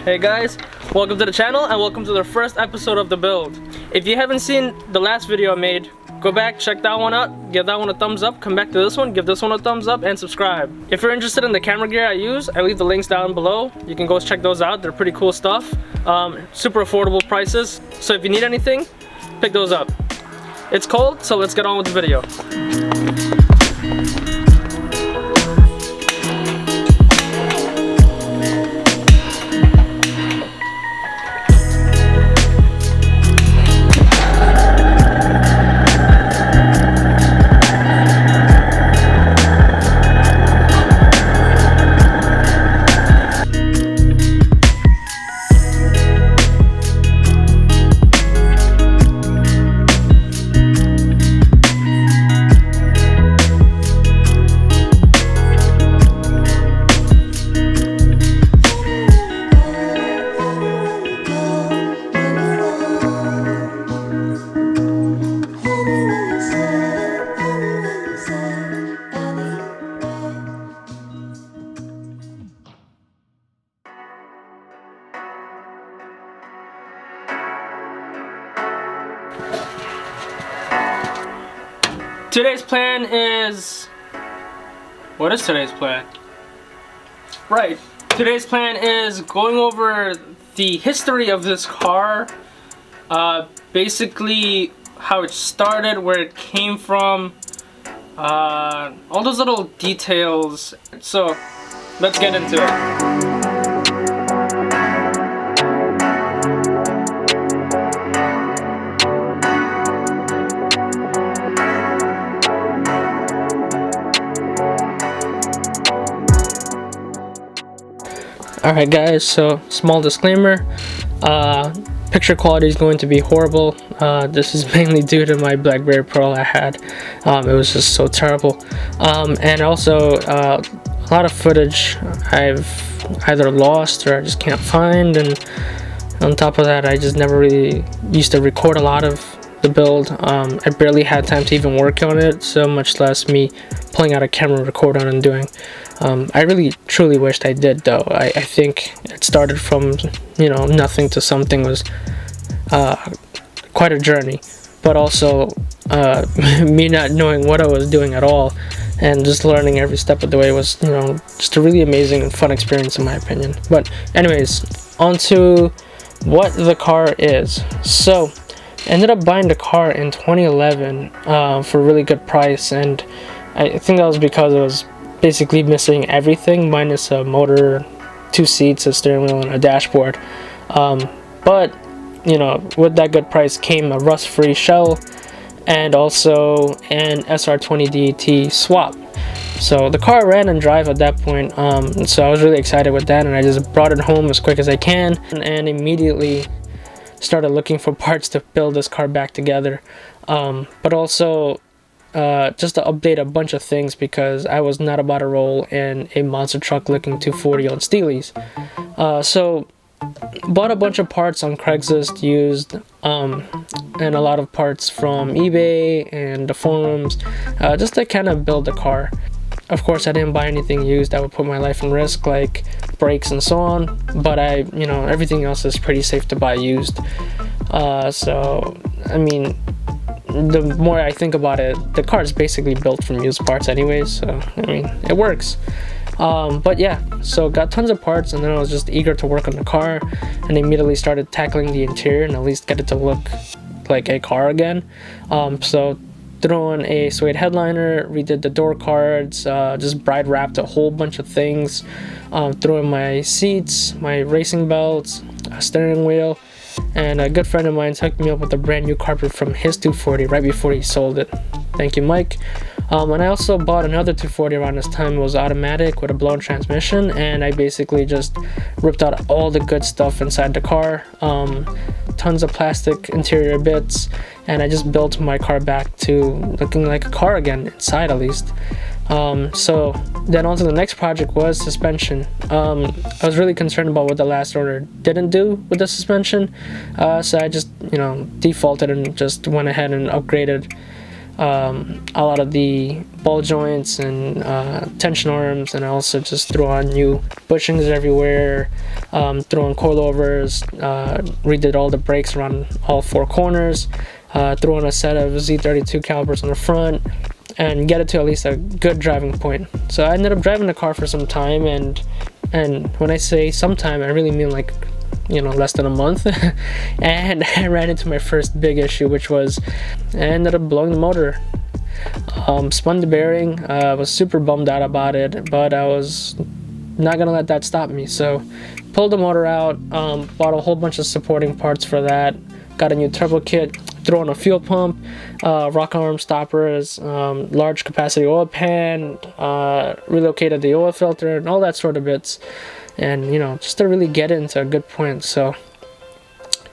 Hey guys, welcome to the channel and welcome to the first episode of the build. If you haven't seen the last video I made, go back, check that one out, give that one a thumbs up, come back to this one, give this one a thumbs up, and subscribe. If you're interested in the camera gear I use, I leave the links down below. You can go check those out, they're pretty cool stuff. Super affordable prices, so if you need anything, pick those up. It's cold, so let's get on with the video. Today's plan is... What is today's plan? Right, today's plan is going over the history of this car, basically how it started, where it came from, all those little details. So let's get into it. Alright guys, so small disclaimer, picture quality is going to be horrible. This is mainly due to my BlackBerry Pearl I had. It was just so terrible. And also a lot of footage I've either lost or I just can't find, and on top of that I just never really used to record a lot of the build. I barely had time to even work on it, so much less me pulling out a camera and record on and doing. I really truly wished I did though. I think it started from, you know, nothing to something was quite a journey, but also me not knowing what I was doing at all and just learning every step of the way was, you know, just a really amazing and fun experience in my opinion. But anyways, on to what the car is. So ended up buying the car in 2011 for a really good price, and I think that was because it was basically missing everything minus a motor, 2 seats, a steering wheel, and a dashboard. But you know, with that good price came a rust-free shell and also an SR20 DET swap. So the car ran and drive at that point, so I was really excited with that, and I just brought it home as quick as I can and immediately started looking for parts to build this car back together, but also just to update a bunch of things because I was not about to roll in a monster truck looking 240 on Steely's. So bought a bunch of parts on Craigslist used, and a lot of parts from eBay and the forums, just to kind of build the car. Of course I didn't buy anything used that would put my life in risk, like brakes and so on, but you know, everything else is pretty safe to buy used. So I mean, the more I think about it, the car is basically built from used parts anyways, so I mean, it works. But yeah, so got tons of parts, and then I was just eager to work on the car and immediately started tackling the interior and at least get it to look like a car again. So threw on a suede headliner, redid the door cards, just bride wrapped a whole bunch of things, threw in my seats, my racing belts, a steering wheel, and a good friend of mine hooked me up with a brand new carpet from his 240 right before he sold it. Thank you, Mike. And I also bought another 240 around this time. It was automatic with a blown transmission, and I basically just ripped out all the good stuff inside the car, tons of plastic interior bits, and I just built my car back to looking like a car again, inside at least. So then on to the next project was suspension. I was really concerned about what the last owner didn't do with the suspension, so I just, you know, defaulted and just went ahead and upgraded a lot of the ball joints and tension arms, and I also just threw on new bushings everywhere, threw on coilovers, redid all the brakes around all 4 corners, threw on a set of Z32 calipers on the front, and get it to at least a good driving point. So I ended up driving the car for some time, and when I say some time, I really mean like, you know, less than a month. And I ran into my first big issue, which was I ended up blowing the motor. Spun the bearing. I was super bummed out about it, but I was not gonna let that stop me. So pulled the motor out, bought a whole bunch of supporting parts for that, got a new turbo kit, threw on a fuel pump, rock arm stoppers, large capacity oil pan, relocated the oil filter, and all that sort of bits. And, you know, just to really get it into a good point. So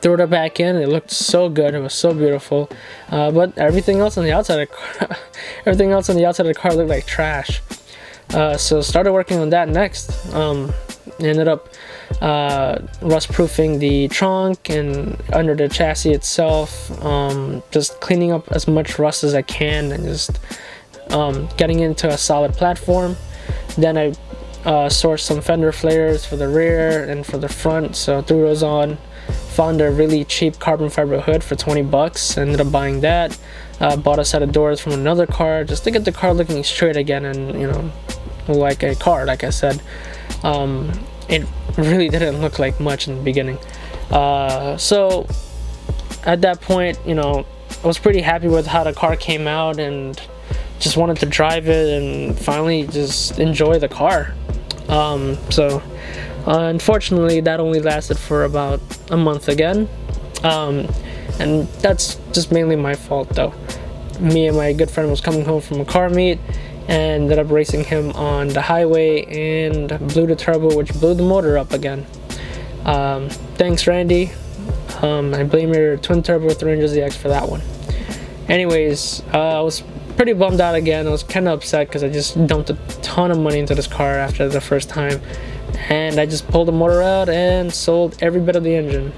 threw it back in. It looked so good. It was so beautiful. But everything else on the outside of the car looked like trash. So started working on that next. Ended up rust-proofing the trunk and under the chassis itself. Just cleaning up as much rust as I can and just getting into a solid platform. Then I sourced some fender flares for the rear and for the front, so threw those on. Found a really cheap carbon fiber hood for 20 bucks. Ended up buying that. Bought a set of doors from another car just to get the car looking straight again, and, you know, like a car, like I said. It really didn't look like much in the beginning. So at that point, you know, I was pretty happy with how the car came out and just wanted to drive it and finally just enjoy the car. So unfortunately that only lasted for about a month again, and that's just mainly my fault though. Me and my good friend was coming home from a car meet and ended up racing him on the highway and blew the turbo, which blew the motor up again. Thanks, Randy. I blame your twin turbo 300ZX for that one. Anyways, I was pretty bummed out again. I was kind of upset because I just dumped a ton of money into this car after the first time, and I just pulled the motor out and sold every bit of the engine.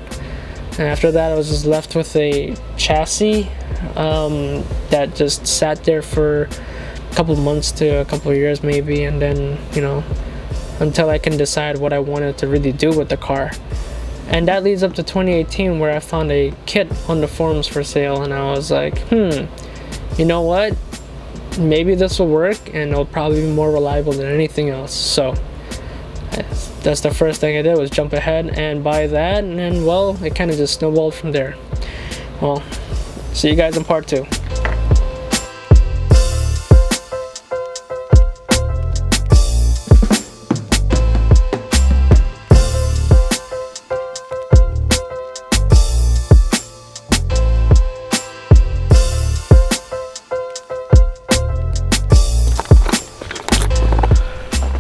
And after that, I was just left with a chassis that just sat there for a couple months to a couple years maybe, and then, you know, until I can decide what I wanted to really do with the car. And that leads up to 2018, where I found a kit on the forums for sale, and I was like, you know what, maybe this will work and it'll probably be more reliable than anything else. So that's the first thing I did, was jump ahead and buy that, and then, well, it kind of just snowballed from there. Well, see you guys in part 2.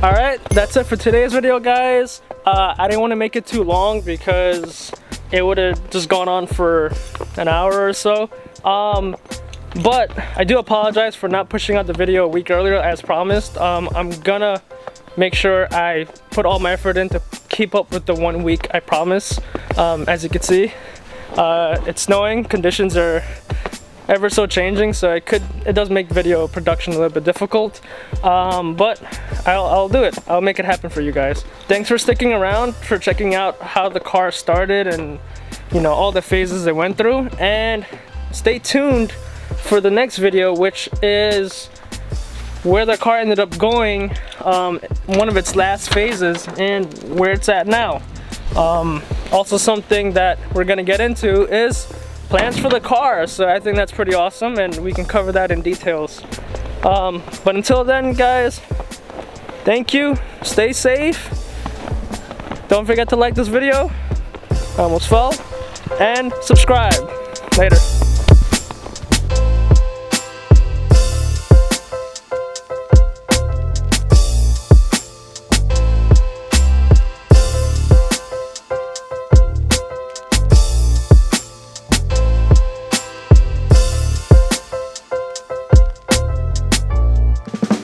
Alright, that's it for today's video, guys. I didn't want to make it too long because it would have just gone on for an hour or so. But I do apologize for not pushing out the video a week earlier as promised. I'm gonna make sure I put all my effort in to keep up with the 1 week I promise. As you can see, it's snowing, conditions are ever so changing, so it does make video production a little bit difficult, but I'll do it. I'll make it happen for you guys. Thanks for sticking around, for checking out how the car started and, you know, all the phases it went through, and stay tuned for the next video, which is where the car ended up going, one of its last phases, and where it's at now. Also, something that we're gonna get into is plans for the car, so I think that's pretty awesome, and we can cover that in details. But until then, guys, thank you, stay safe, don't forget to like this video, I almost fell, and subscribe. Later.